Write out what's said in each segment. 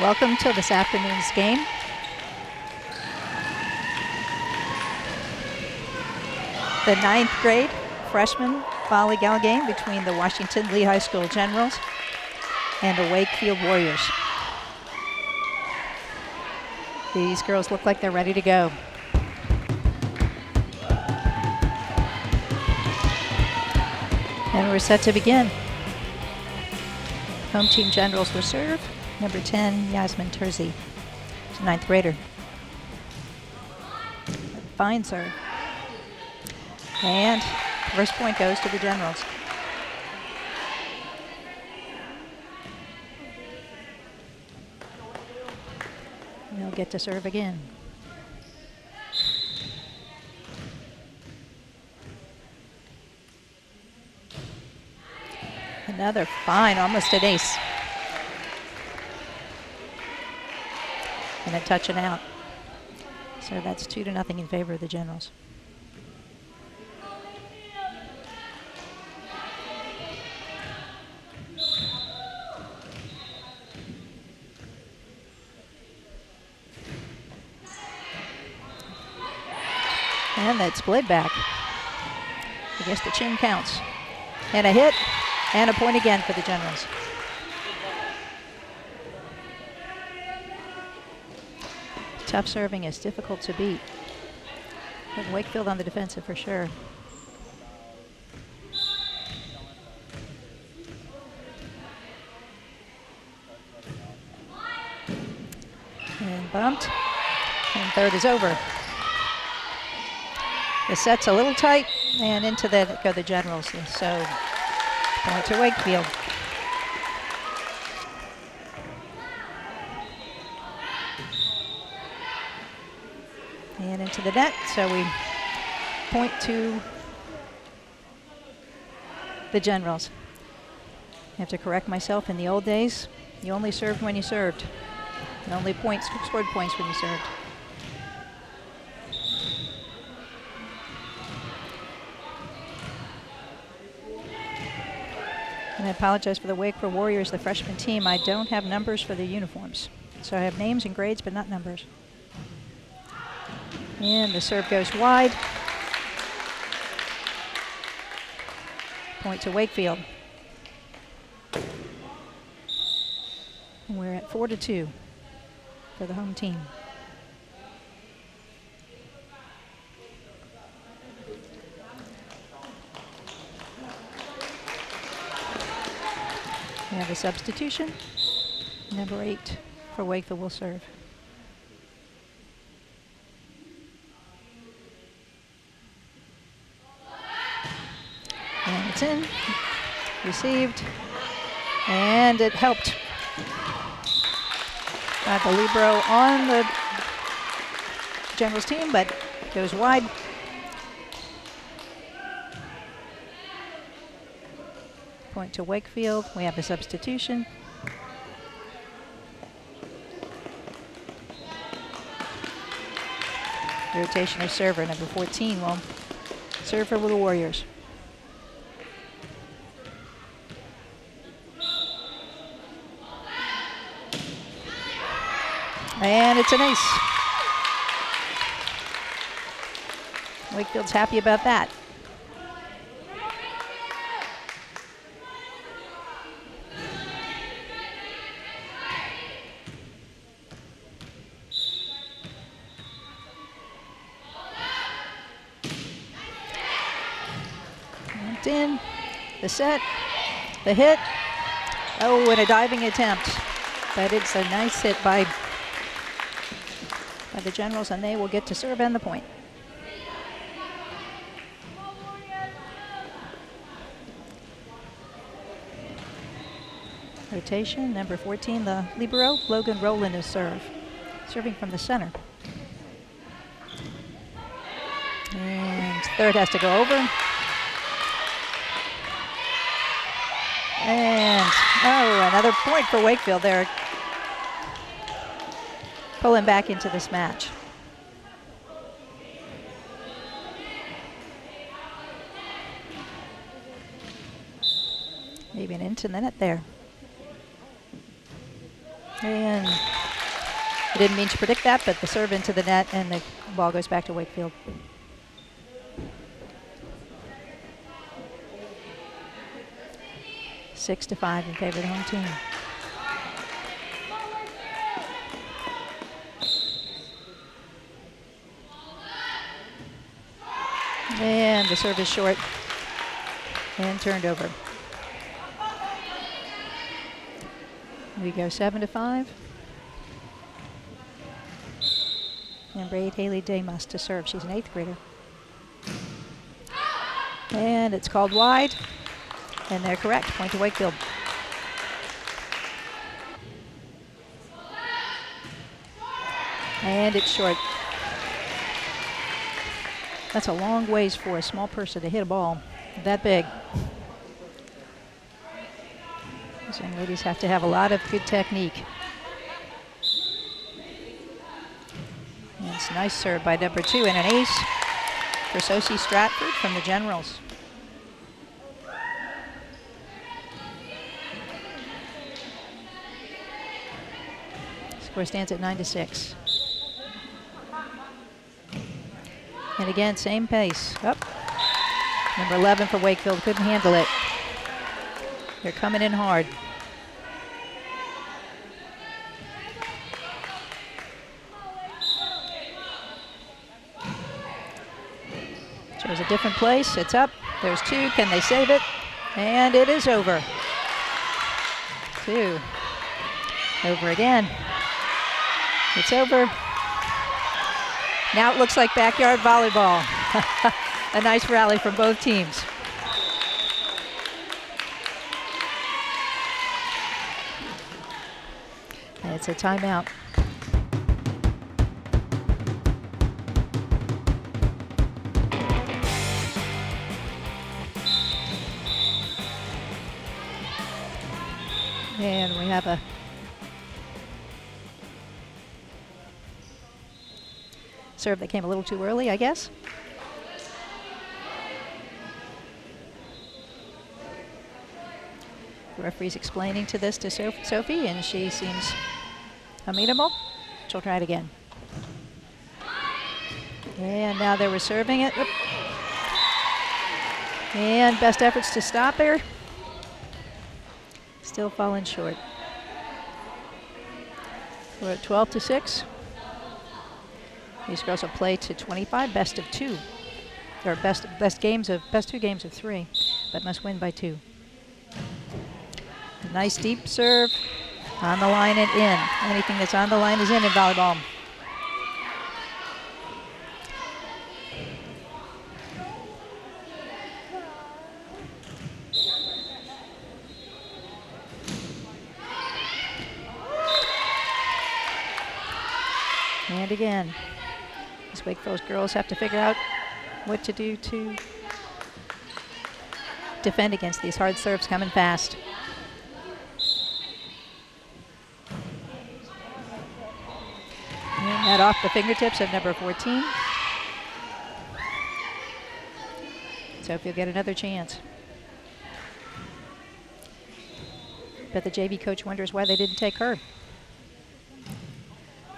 Welcome to this afternoon's game. The 9th grade freshman volleyball game between the Washington Lee High School Generals and the Wakefield Warriors. These girls look like they're ready to go. And we're set to begin. Home team Generals will serve. Number 10, Yasmin Terzi, 9th grader. Fine serve. And first point goes to the Generals. They'll get to serve again. Another fine, almost an ace. And a touch and out. So that's 2-0 in favor of the Generals. And that split back. I guess the chin counts. And a hit, and a point again for the Generals. Tough serving is difficult to beat. But Wakefield on the defensive for sure. And bumped. And third is over. The set's a little tight, and into that go the Generals. So point to Wakefield. And into the net, so we point to the Generals. I have to correct myself. In the old days, you only served when you served. You only scored points when you served. And I apologize for the Wakefield Warriors, the freshman team. I don't have numbers for the uniforms. So I have names and grades, but not numbers. And the serve goes wide. Point to Wakefield. And we're at 4-2 for the home team. We have a substitution. Number 8 for Wakefield will serve. And it's in. Received. And it helped. Got the libero on the Generals team, but it goes wide. Point to Wakefield. We have a substitution. Rotation of server. Number 14 will serve for the Warriors. And it's an ace. Wakefield's happy about that. In the set, the hit. Oh, and a diving attempt. But it's a nice hit by the Generals, and they will get to serve and the point. Rotation, number 14, the libero, Logan Rowland is serving from the center. And third has to go over. And, oh, another point for Wakefield. They're pulling back into this match. Maybe an into the net there. And I didn't mean to predict that, but the serve into the net, and the ball goes back to Wakefield. Six to 5 in favor of the home team. And the serve is short and turned over. We go 7 to 5. Number 8, Haley Damas to serve. She's an 8th grader. And it's called wide, and they're correct. Point to Wakefield. And it's short. That's a long ways for a small person to hit a ball that big. These young ladies have to have a lot of good technique. And it's a nice serve by number 2 and an ace for Sosie Stratford from the Generals. Score stands at 9 to 6. And again, same pace. Up. Number 11 for Wakefield couldn't handle it. They're coming in hard. Shows a different place. It's up. There's 2. Can they save it? And it is over. 2. Over again. It's over. Now it looks like backyard volleyball. A nice rally from both teams. And it's a timeout. And we have a serve that came a little too early, I guess. The referee's explaining to this to Sophie, and she seems amenable. She'll try it again. And now they were serving it. Oop. And best efforts to stop her. Still falling short. We're at 12 to 6. These girls will play to 25, best of 2, or best 2 games of 3, but must win by 2. A nice deep serve on the line and in. Anything that's on the line is in volleyball. And again. These Wakefield girls have to figure out what to do to defend against these hard serves coming fast. And that off the fingertips of number 14. So if you'll get another chance. But the JV coach wonders why they didn't take her.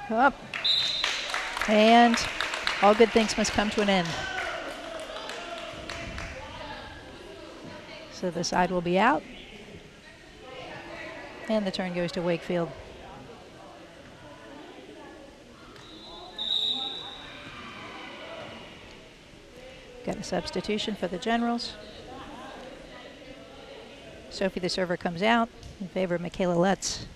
Up. And all good things must come to an end. So the side will be out. And the turn goes to Wakefield. Got a substitution for the Generals. Sophie, the server, comes out in favor of Michaela Lutz.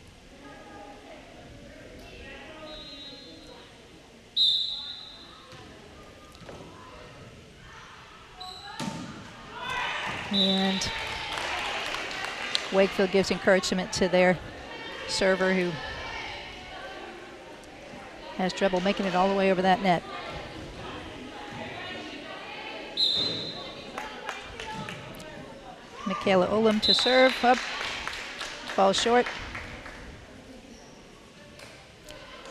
And Wakefield gives encouragement to their server, who has trouble making it all the way over that net. Michaela Olam to serve, up, falls short.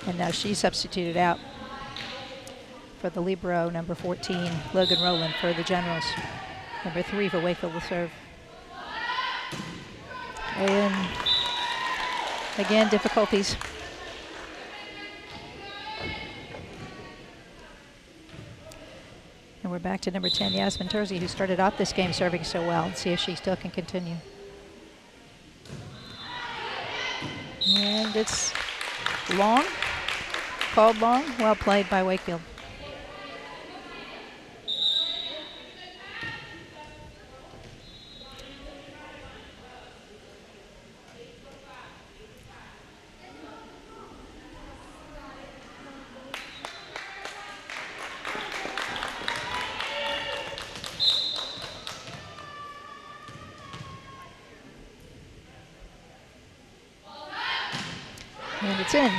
And now she's substituted out for the libero, number 14, Logan Rowland, for the Generals. Number 3 for Wakefield will serve. And Again, difficulties. And we're back to number 10, Yasmin Terzi, who started off this game serving so well. Let's see if she still can continue. And it's long, called long, well played by Wakefield. And it's in.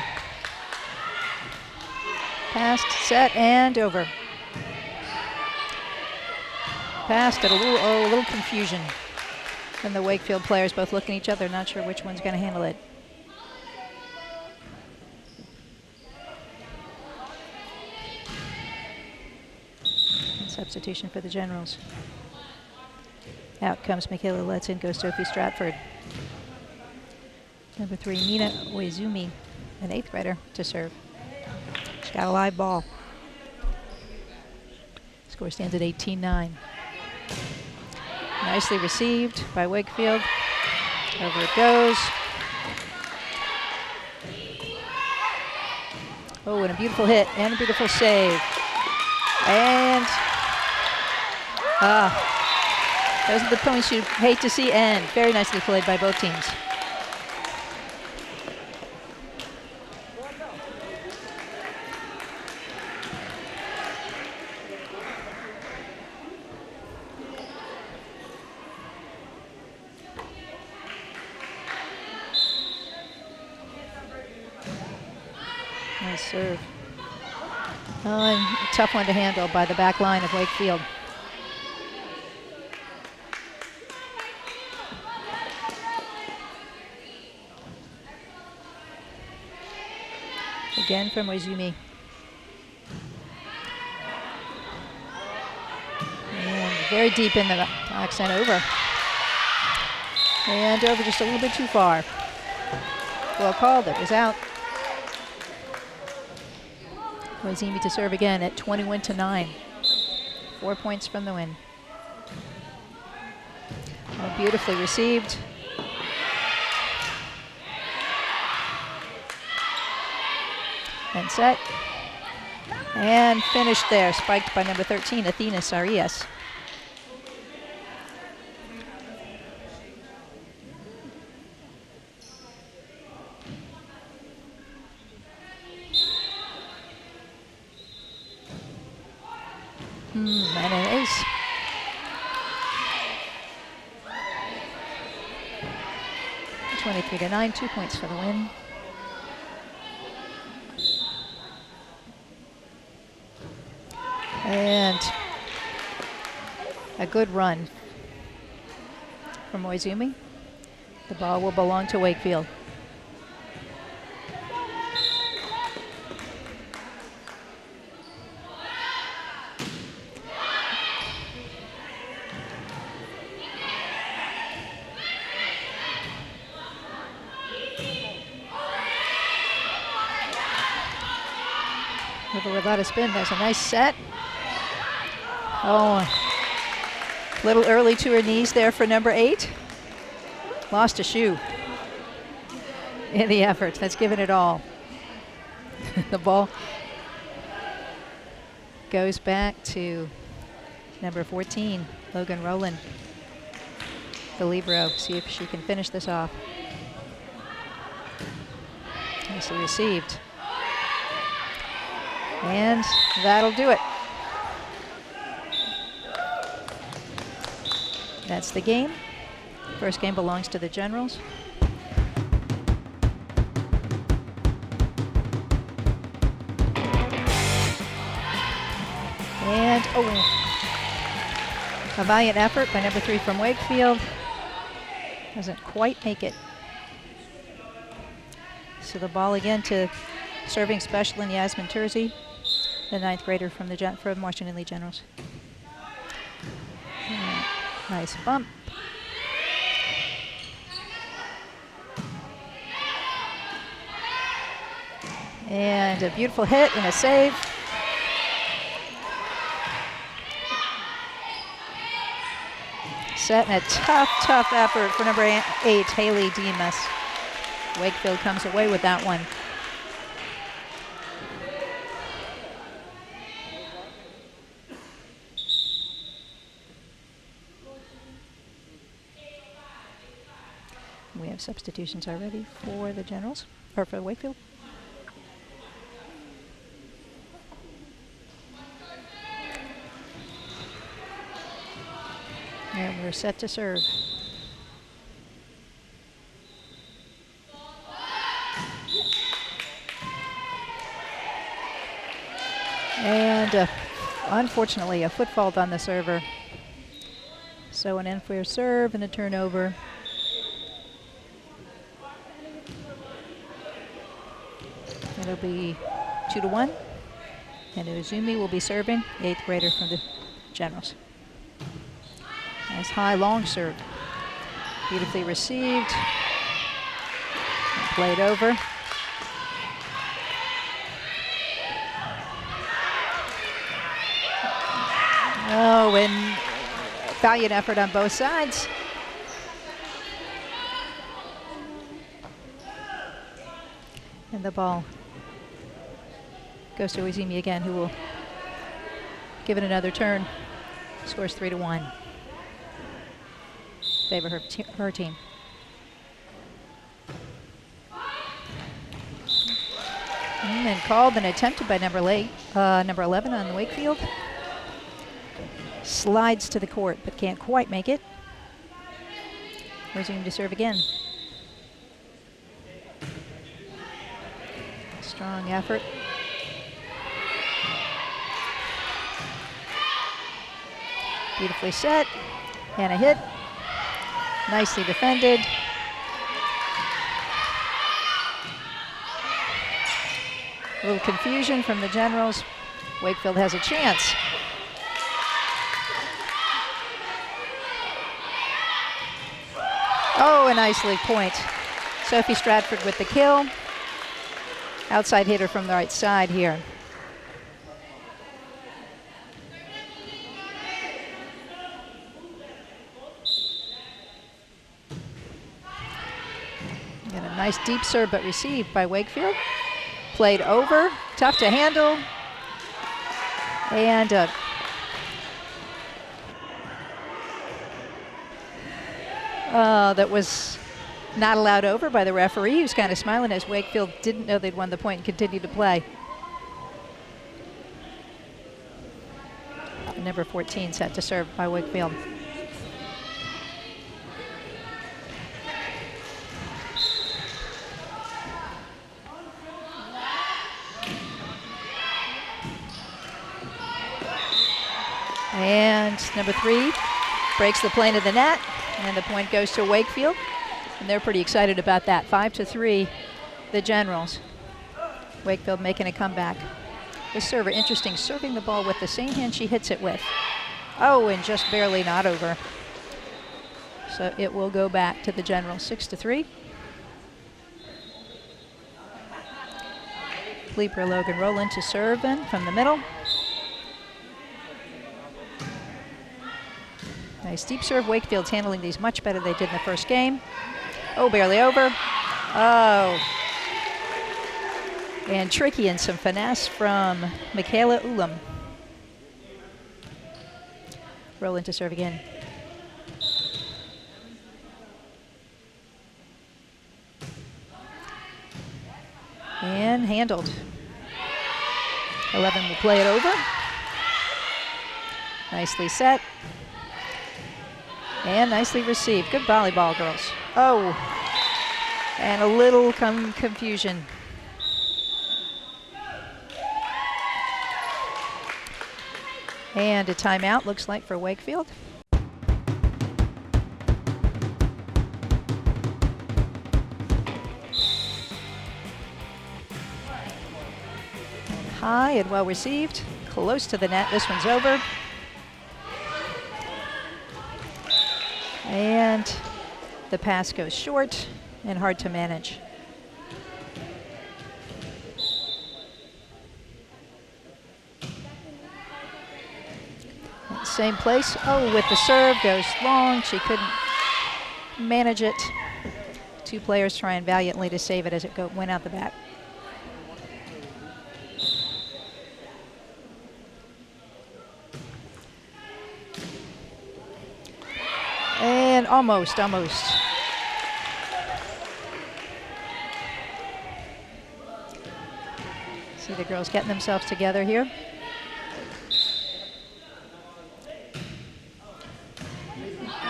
Passed, set, and over. Passed at a little confusion from the Wakefield players, both looking at each other, not sure which one's going to handle it. And substitution for the Generals. Out comes Michaela Letts, in goes Sophie Stratford. Number 3, Nina Uezumi, an 8th grader, to serve. She's got a live ball. Score stands at 18-9. Nicely received by Wakefield. Over it goes. Oh, and a beautiful hit and a beautiful save. And those are the points you hate to see end. Very nicely played by both teams. Nice serve. Oh, and a tough one to handle by the back line of Wakefield. Again from Uezumi. And very deep in the box and over. And over just a little bit too far. Well called, it was out. Uezumi to serve again at 21-9. 4 points from the win. Oh, beautifully received. And set. And finished there, spiked by number 13, Athena Sarias. And an ace. (23-9), 2 points for the win. And a good run from Uezumi. The ball will belong to Wakefield. Over without a spin, there's a nice set. Oh, a little early to her knees there for number 8. Lost a shoe in the effort. That's given it all. The ball goes back to number 14, Logan Rowland, the libero. See if she can finish this off. Nicely received. And that'll do it. That's the game. First game belongs to the Generals. And, a valiant effort by number 3 from Wakefield. Doesn't quite make it. So the ball again to serving special in Yasmin Terzi, the 9th grader from Washington Lee Generals. Nice bump. And a beautiful hit and a save. Set and a tough effort for number 8, Haley Demas. Wakefield comes away with that one. We have substitutions already for the Generals, or for Wakefield. And we're set to serve. And unfortunately, a foot fault on the server. So an unfair serve and a turnover. It'll be 2-1. And Uzumi will be serving, 8th grader from the Generals. Nice high long serve. Beautifully received. And played over. Oh, and valiant effort on both sides. And the ball goes to Uzumi again, who will give it another turn. Scores 3-1. Favor her team. And called and attempted by number 11 on Wakefield. Slides to the court, but can't quite make it. Resume to serve again. Strong effort. Beautifully set, and a hit. Nicely defended. A little confusion from the Generals. Wakefield has a chance. Oh, a nicely point. Sophie Stratford with the kill. Outside hitter from the right side here. And a nice deep serve, but received by Wakefield. Played over, tough to handle. And that was not allowed over by the referee. He was kind of smiling as Wakefield didn't know they'd won the point and continued to play. Number 14 set to serve by Wakefield. And number 3 breaks the plane of the net, and the point goes to Wakefield. And they're pretty excited about that. 5-3, the Generals. Wakefield making a comeback. This server, interesting, serving the ball with the same hand she hits it with. Oh, and just barely not over. So it will go back to the Generals, 6-3. Leaper Logan Rowland to serve then from the middle. Nice deep serve. Wakefield's handling these much better than they did in the first game. Oh, barely over. Oh. And tricky and some finesse from Michaela Ulam. Rowland to serve again. And handled. 11 will play it over. Nicely set. And nicely received. Good volleyball, girls. Oh, and a little confusion. And a timeout, looks like, for Wakefield. And high and well received. Close to the net. This one's over. And the pass goes short and hard to manage. same place. Oh, with the serve, goes long. She couldn't manage it. Two players trying valiantly to save it as it went out the back. And almost. See the girls getting themselves together here.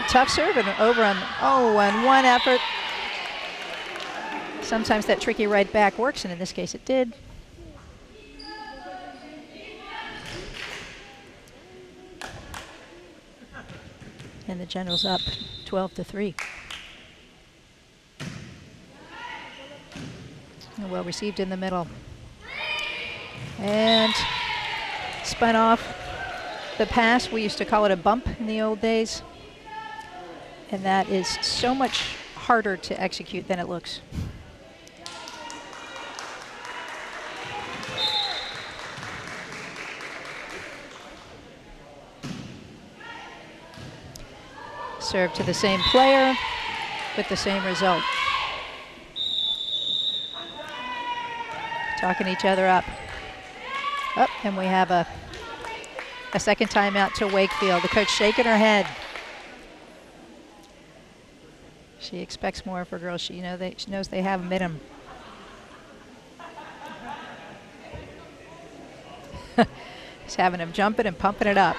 Tough serve and over on, and one effort. Sometimes that tricky right back works, and in this case it did. And the Generals up 12-3. And well received in the middle. And spun off the pass. We used to call it a bump in the old days. And that is so much harder to execute than it looks. Serve to the same player with the same result. Talking each other up. And we have a second timeout to Wakefield. The coach shaking her head. She expects more of her girls. She knows they have them in them. She's having them jumping and pumping it up.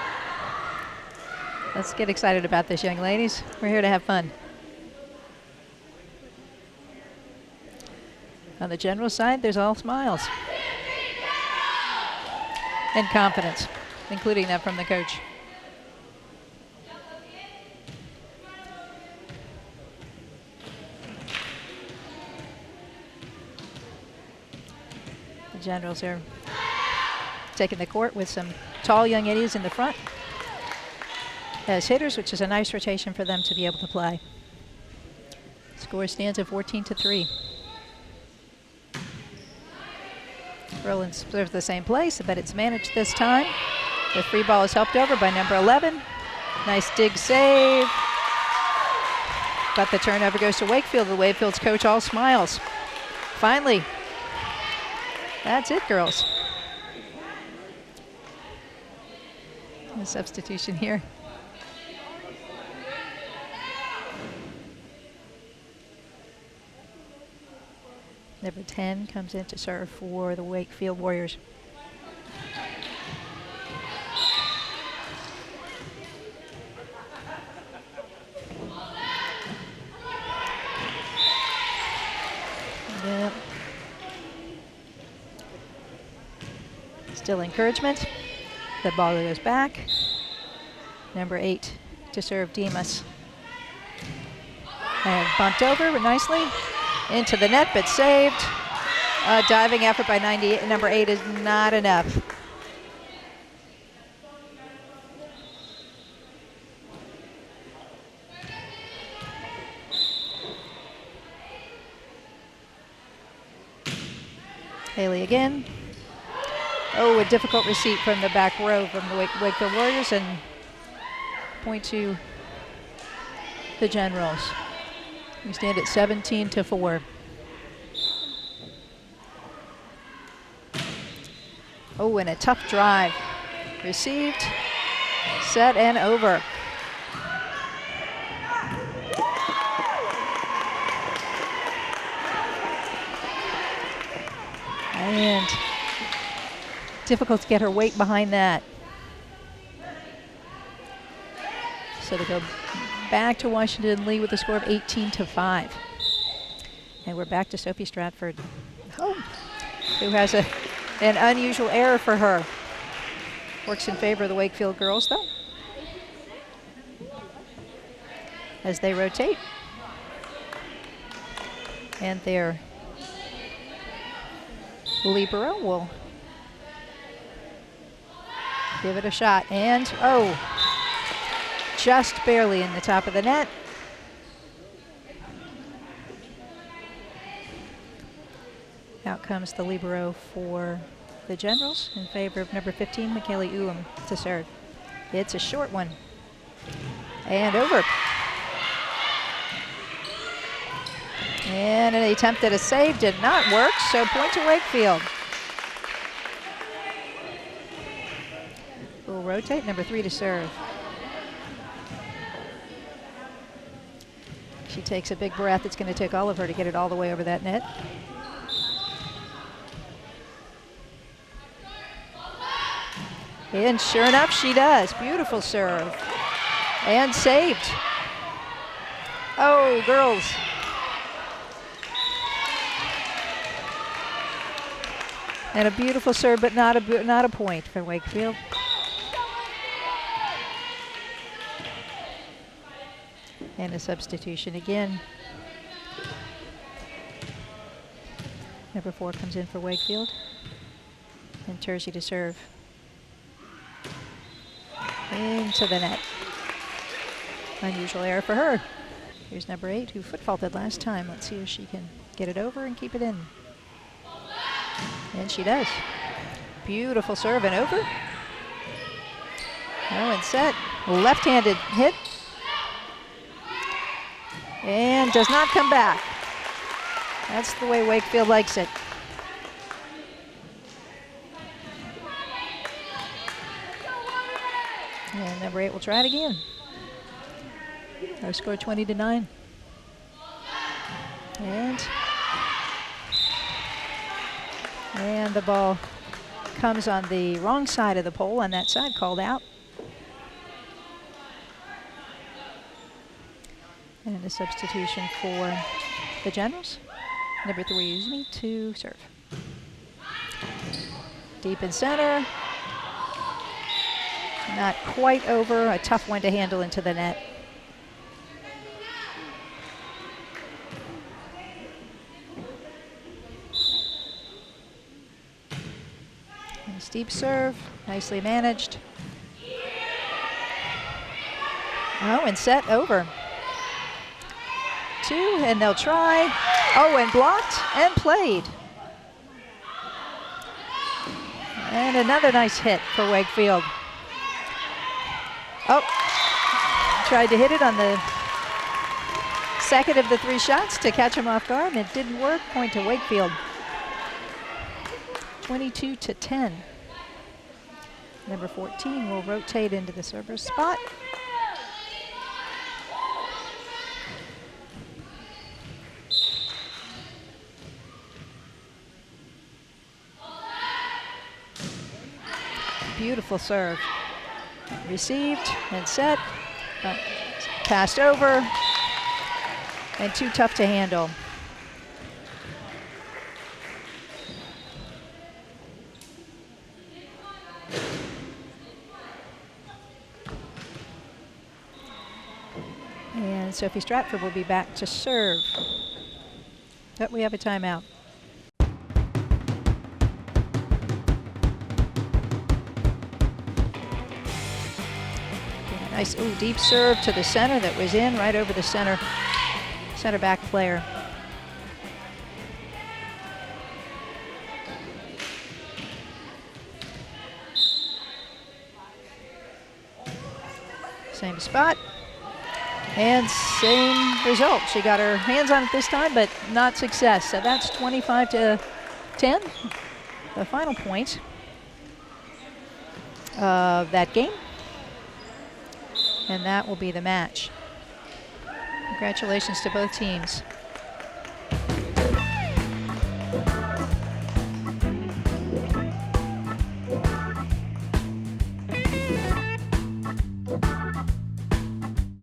Let's get excited about this, young ladies. We're here to have fun. On the General side, there's all smiles. And confidence, including that from the coach. The Generals are taking the court with some tall young idiots in the front as hitters, which is a nice rotation for them to be able to play. Score stands at 14-3. Roland serves the same place, but it's managed this time. The free ball is helped over by number 11. Nice dig save. But the turnover goes to Wakefield. The Wakefield's coach all smiles. Finally. That's it, girls. A substitution here. Number 10 comes in to serve for the Wakefield Warriors. Yep. Still encouragement. The ball goes back. Number 8 to serve Demas. And bumped over nicely. Into the net, but saved. Diving effort by number 8 is not enough. Haley again. A difficult receipt from the back row from the Wakefield Warriors, and point to the Generals. We stand at 17-4. And a tough drive. Received, set, and over. And difficult to get her weight behind that. So they go back to Washington Lee with a score of 18-5. And we're back to Sophie Stratford, who has an unusual error for her. Works in favor of the Wakefield girls, though, as they rotate. And their libero will give it a shot. And, just barely in the top of the net. Out comes the libero for the Generals in favor of number 15, McKaylee Ulam, to serve. It's a short one. And over. And an attempt at a save did not work, so point to Wakefield. We'll rotate, number 3 to serve. She takes a big breath. It's going to take all of her to get it all the way over that net. And sure enough, she does. Beautiful serve. And saved. Oh, girls. And a beautiful serve, but not a point for Wakefield. And a substitution again. Number 4 comes in for Wakefield. And Terzi to serve. Into the net. Unusual error for her. Here's number 8, who foot faulted last time. Let's see if she can get it over and keep it in. And she does. Beautiful serve and over. Oh, and set. Left-handed hit. And does not come back. That's the way Wakefield likes it. And number 8 will try it again. Our score 20-9. And the ball comes on the wrong side of the pole, on that side, called out. And a substitution for the Generals. Number 3, to serve. Deep in center. Not quite over, a tough one to handle into the net. Nice deep serve, nicely managed. Oh, and set over. 2, and they'll try. Oh, and blocked and played. And another nice hit for Wakefield. Oh, tried to hit it on the second of the 3 shots to catch him off guard, and it didn't work. Point to Wakefield. 22-10. Number 14 will rotate into the server's spot. Beautiful serve. Received and set, but passed over, and too tough to handle. And Sophie Stratford will be back to serve. But we have a timeout. Nice, ooh, deep serve to the center that was in, right over the center back player. Same spot and same result. She got her hands on it this time, but not success. So that's 25-10, the final point of that game. And that will be the match. Congratulations to both teams.